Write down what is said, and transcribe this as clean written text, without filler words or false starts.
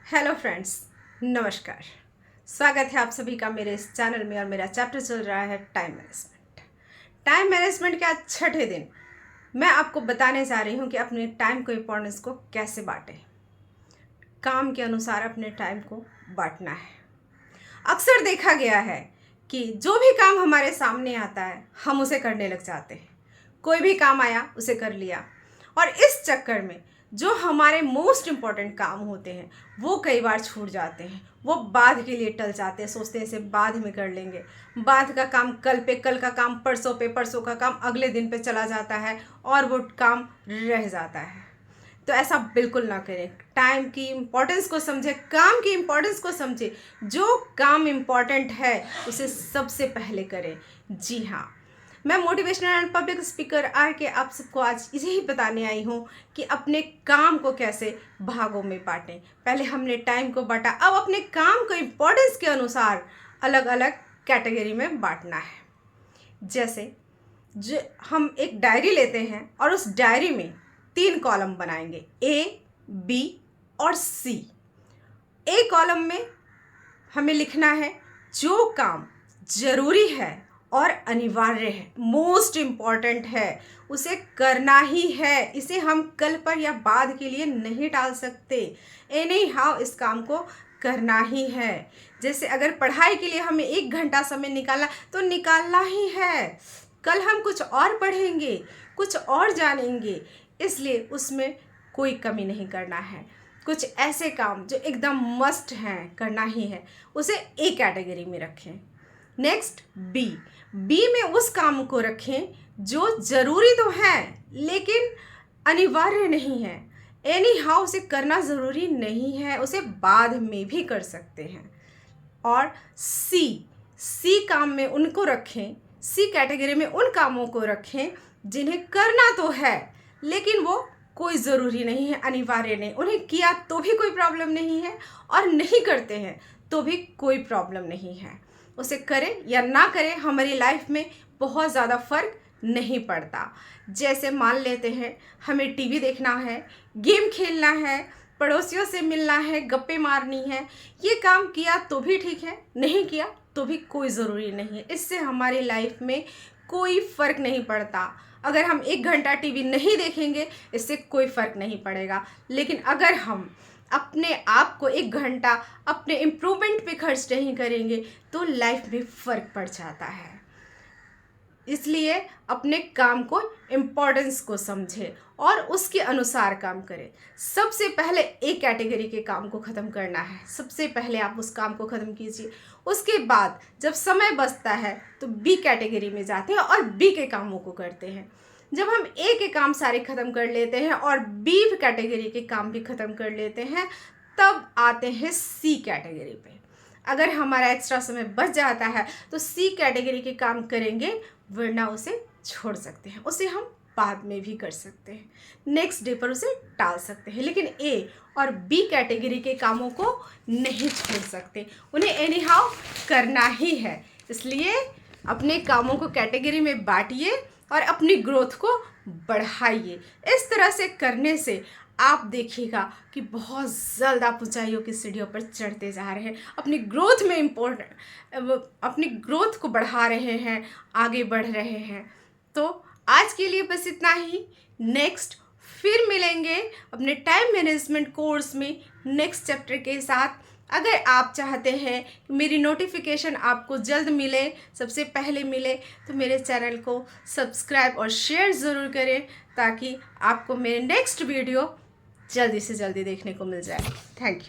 Hello friends, नमस्कार। स्वागत है आप सभी का मेरे इस चैनल में। और मेरा चैप्टर चल रहा है टाइम मैनेजमेंट। टाइम मैनेजमेंट के आज छठे दिन मैं आपको बताने जा रही हूँ कि अपने टाइम को इम्पोर्टेंस को कैसे बांटें। काम के अनुसार अपने टाइम को बांटना है। अक्सर देखा गया है कि जो भी काम हमारे सामने आता है हम उसे करने लग जाते हैं। कोई भी काम आया उसे कर लिया, और इस चक्कर में जो हमारे मोस्ट इम्पॉर्टेंट काम होते हैं वो कई बार छूट जाते हैं। वो बाद के लिए टल जाते हैं, सोचते हैं इसे बाद में कर लेंगे। बाद का काम कल पे, कल का काम परसों पे, परसों का काम अगले दिन पे चला जाता है और वो काम रह जाता है। तो ऐसा बिल्कुल ना करें। टाइम की इम्पोर्टेंस को समझे, काम की इम्पोर्टेंस को समझे। जो काम इम्पोर्टेंट है उसे सबसे पहले करें। जी हाँ, मैं मोटिवेशनल एंड पब्लिक स्पीकर के आप सबको आज यही बताने आई हूँ कि अपने काम को कैसे भागों में बांटें। पहले हमने टाइम को बांटा, अब अपने काम को इम्पोर्टेंस के अनुसार अलग अलग कैटेगरी में बांटना है। जैसे जो हम एक डायरी लेते हैं और उस डायरी में 3 कॉलम बनाएंगे, ए, बी और सी। ए कॉलम में हमें लिखना है जो काम जरूरी है और अनिवार्य है, मोस्ट इम्पॉर्टेंट है, उसे करना ही है। इसे हम कल पर या बाद के लिए नहीं टाल सकते। एनी हाउ इस काम को करना ही है। जैसे अगर पढ़ाई के लिए हमें 1 घंटा समय निकालना तो निकालना ही है। कल हम कुछ और पढ़ेंगे, कुछ और जानेंगे, इसलिए उसमें कोई कमी नहीं करना है। कुछ ऐसे काम जो एकदम मस्ट हैं, करना ही है, उसे ए कैटेगरी में रखें। नेक्स्ट बी में उस काम को रखें जो ज़रूरी तो है लेकिन अनिवार्य नहीं है। एनी हाउ उसे करना ज़रूरी नहीं है, उसे बाद में भी कर सकते हैं। और सी काम में उनको रखें, सी कैटेगरी में उन कामों को रखें जिन्हें करना तो है लेकिन वो कोई ज़रूरी नहीं है, अनिवार्य नहीं। उन्हें किया तो भी कोई प्रॉब्लम नहीं है और नहीं करते हैं तो भी कोई प्रॉब्लम नहीं है। उसे करें या ना करें हमारी लाइफ में बहुत ज़्यादा फ़र्क नहीं पड़ता। जैसे मान लेते हैं हमें टीवी देखना है, गेम खेलना है, पड़ोसियों से मिलना है, गप्पे मारनी है, ये काम किया तो भी ठीक है, नहीं किया तो भी कोई ज़रूरी नहीं है। इससे हमारी लाइफ में कोई फ़र्क नहीं पड़ता। अगर हम 1 घंटा टीवी नहीं देखेंगे इससे कोई फ़र्क नहीं पड़ेगा, लेकिन अगर हम अपने आप को 1 घंटा अपने इम्प्रूवमेंट पे खर्च नहीं करेंगे तो लाइफ में फ़र्क पड़ जाता है। इसलिए अपने काम को इम्पोर्टेंस को समझें और उसके अनुसार काम करें। सबसे पहले ए कैटेगरी के काम को ख़त्म करना है। सबसे पहले आप उस काम को ख़त्म कीजिए। उसके बाद जब समय बचता है तो बी कैटेगरी में जाते हैं और बी के कामों को करते हैं। जब हम ए के काम सारे ख़त्म कर लेते हैं और बी कैटेगरी के काम भी ख़त्म कर लेते हैं तब आते हैं सी कैटेगरी पे। अगर हमारा एक्स्ट्रा समय बच जाता है तो सी कैटेगरी के काम करेंगे, वरना उसे छोड़ सकते हैं, उसे हम बाद में भी कर सकते हैं, नेक्स्ट डे पर उसे टाल सकते हैं। लेकिन ए और बी कैटेगरी के कामों को नहीं छोड़ सकते, उन्हें एनी हाउ करना ही है। इसलिए अपने कामों को कैटेगरी में बांटिए और अपनी ग्रोथ को बढ़ाइए। इस तरह से करने से आप देखिएगा कि बहुत जल्द आप ऊंचाइयों की सीढ़ियों पर चढ़ते जा रहे हैं, अपनी ग्रोथ में अपनी ग्रोथ को बढ़ा रहे हैं, आगे बढ़ रहे हैं। तो आज के लिए बस इतना ही। नेक्स्ट फिर मिलेंगे अपने टाइम मैनेजमेंट कोर्स में नेक्स्ट चैप्टर के साथ। अगर आप चाहते हैं कि मेरी नोटिफिकेशन आपको जल्द मिले, सबसे पहले मिले, तो मेरे चैनल को सब्सक्राइब और शेयर ज़रूर करें ताकि आपको मेरे नेक्स्ट वीडियो जल्दी से जल्दी देखने को मिल जाए। Thank you.